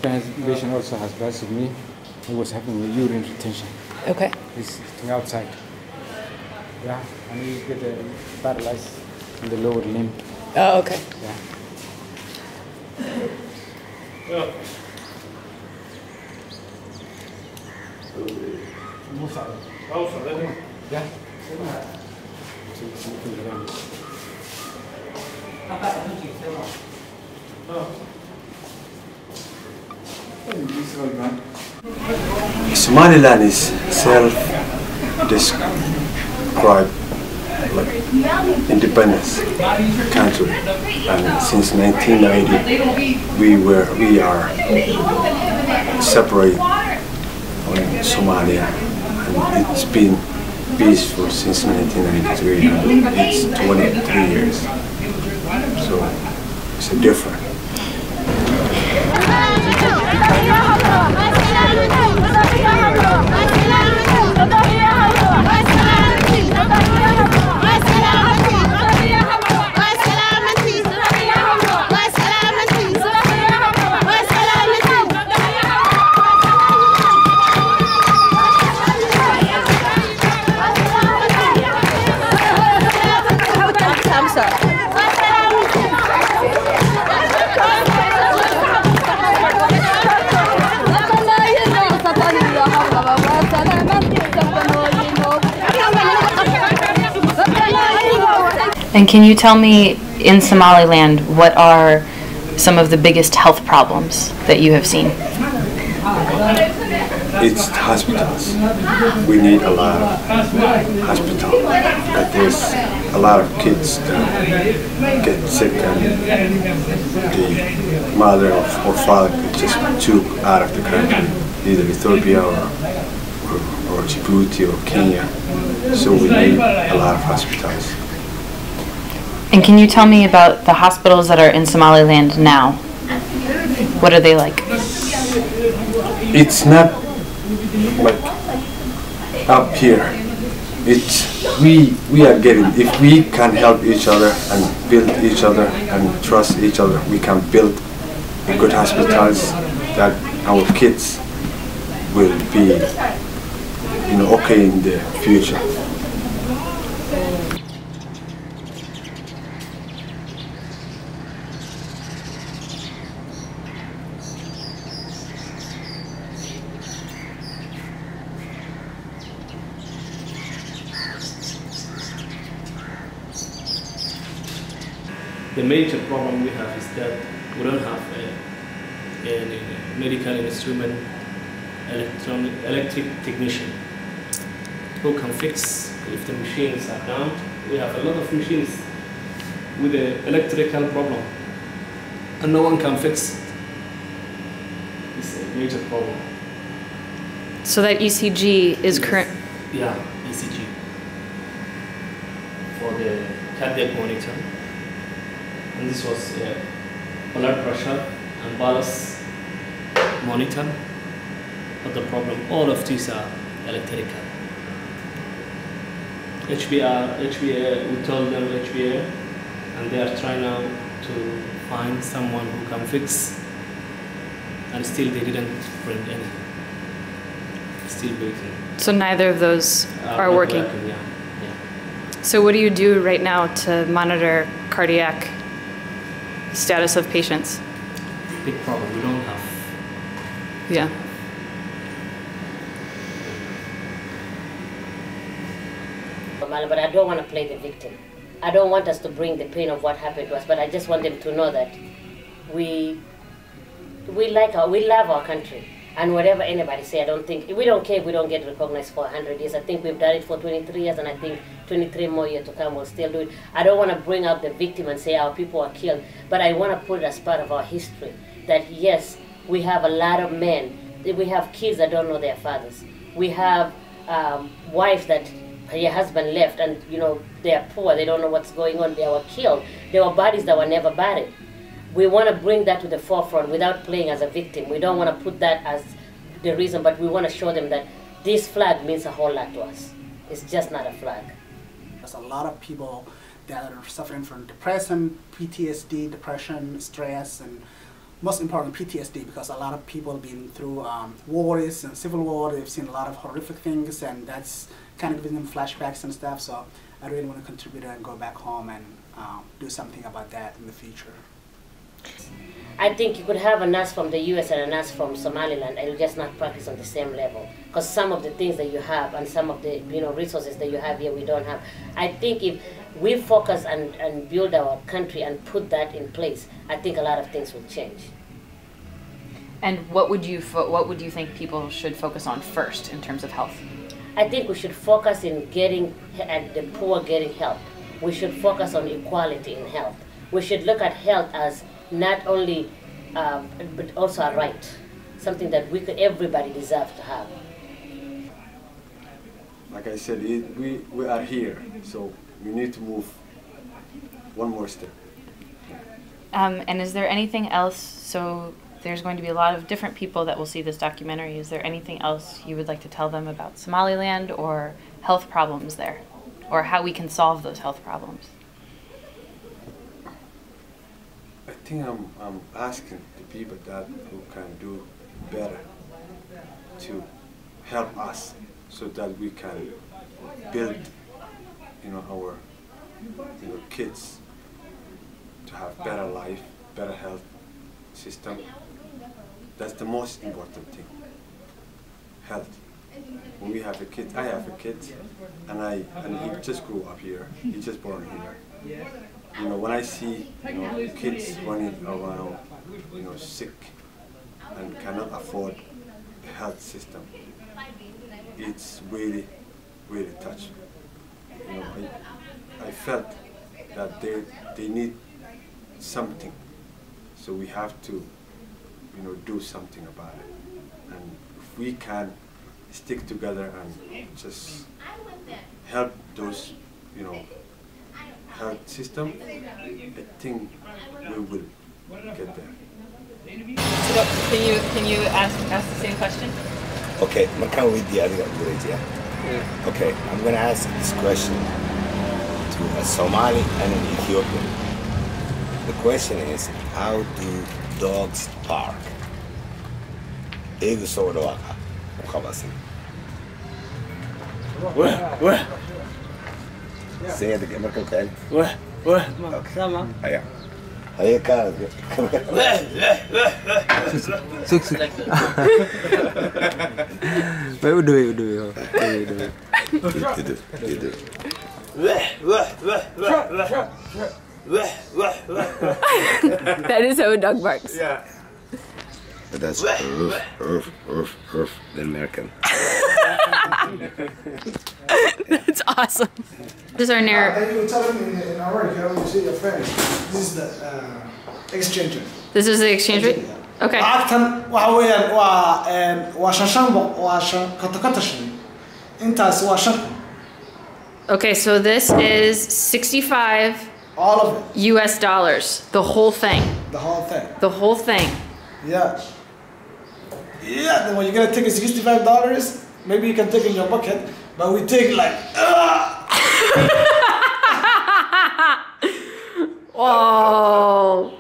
patient also has passed with me. He was having a urine retention. Okay. He's sitting outside. Yeah, and he get paralyzed in the lower limb. Oh, okay. Yeah. Yeah. Yeah. Somaliland is self-described like independence country, and since 1990 we are separate from Somalia, and it's been peaceful since 1993, and it's 23 years, so it's a different. And can you tell me, in Somaliland, what are some of the biggest health problems that you have seen? It's hospitals. We need a lot of hospitals. Like there's a lot of kids that get sick, and the mother or father just took out of the country, either Ethiopia or Djibouti or Kenya. So we need a lot of hospitals. And can you tell me about the hospitals that are in Somaliland now? What are they like? It's not like up here. It's we are getting, if we can help each other and build each other and trust each other, we can build good hospitals that our kids will be, okay in the future. The major problem we have is that we don't have a medical instrument, electric technician who can fix if the machines are down. We have a lot of machines with an electrical problem, and no one can fix it. It's a major problem. So that ECG is current? Yeah, ECG for the cardiac monitor. And this was blood pressure and pulse monitor. But the problem, all of these are electrical. HBA, we told them HBA, and they are trying now to find someone who can fix, and still they didn't bring any. Still waiting. So neither of those are working? Yeah. So what do you do right now to monitor cardiac status of patients? Big problem, we don't have. Yeah. But I don't want to play the victim. I don't want us to bring the pain of what happened to us, but I just want them to know that we love our country. And whatever anybody say, we don't care if we don't get recognized for 100 years. I think we've done it for 23 years, and I think 23 more years to come we'll still do it. I don't want to bring out the victim and say our people are killed, but I want to put it as part of our history, that yes, we have a lot of men. We have kids that don't know their fathers. We have wives that your husband left, and they are poor, they don't know what's going on, they were killed. There were bodies that were never buried. We want to bring that to the forefront without playing as a victim. We don't want to put that as the reason, but we want to show them that this flag means a whole lot to us. It's just not a flag. There's a lot of people that are suffering from depression, PTSD, depression, stress, and most important, PTSD, because a lot of people have been through wars and civil war. They've seen a lot of horrific things, and that's kind of giving them flashbacks and stuff. So I really want to contribute and go back home and do something about that in the future. I think you could have a nurse from the US and a nurse from Somaliland, and you just not practice on the same level. Because some of the things that you have and some of the resources that you have here, we don't have. I think if we focus and build our country and put that in place, I think a lot of things will change. And what would you think people should focus on first in terms of health? I think we should focus in getting the poor getting help. We should focus on equality in health. We should look at health as not only, but also a right, something that everybody deserves to have. Like I said, we are here, so we need to move one more step. And is there anything else? So there's going to be a lot of different people that will see this documentary. Is there anything else you would like to tell them about Somaliland or health problems there, or how we can solve those health problems? I think I'm asking the people that who can do better to help us, so that we can build, our, kids to have better life, better health system. That's the most important thing. Health. When we have a kid, I have a kid, and he just grew up here. He just born here. When I see kids running around, sick and cannot afford the health system, it's really, really touching. I felt that they need something, so we have to, do something about it. And if we can stick together and just help those, health system, I think we will get there. So can you ask the same question? Okay, okay, I'm gonna ask this question to a Somali and an Ethiopian. The question is, how do dogs bark? Say it again, okay? Okay. هي كانت ما يودوا That is how a dog barks. Yeah. But that's the American. That's awesome. This is our narrative. You tell them in America when you see your friends. This is the exchange rate. This is the exchange rate? Okay. Okay, so this is 65 all of it. US dollars. The whole thing. The whole thing. The whole thing. Yeah. Yeah, then when you're gonna take $65, maybe you can take it in your pocket, but we take like Whoa.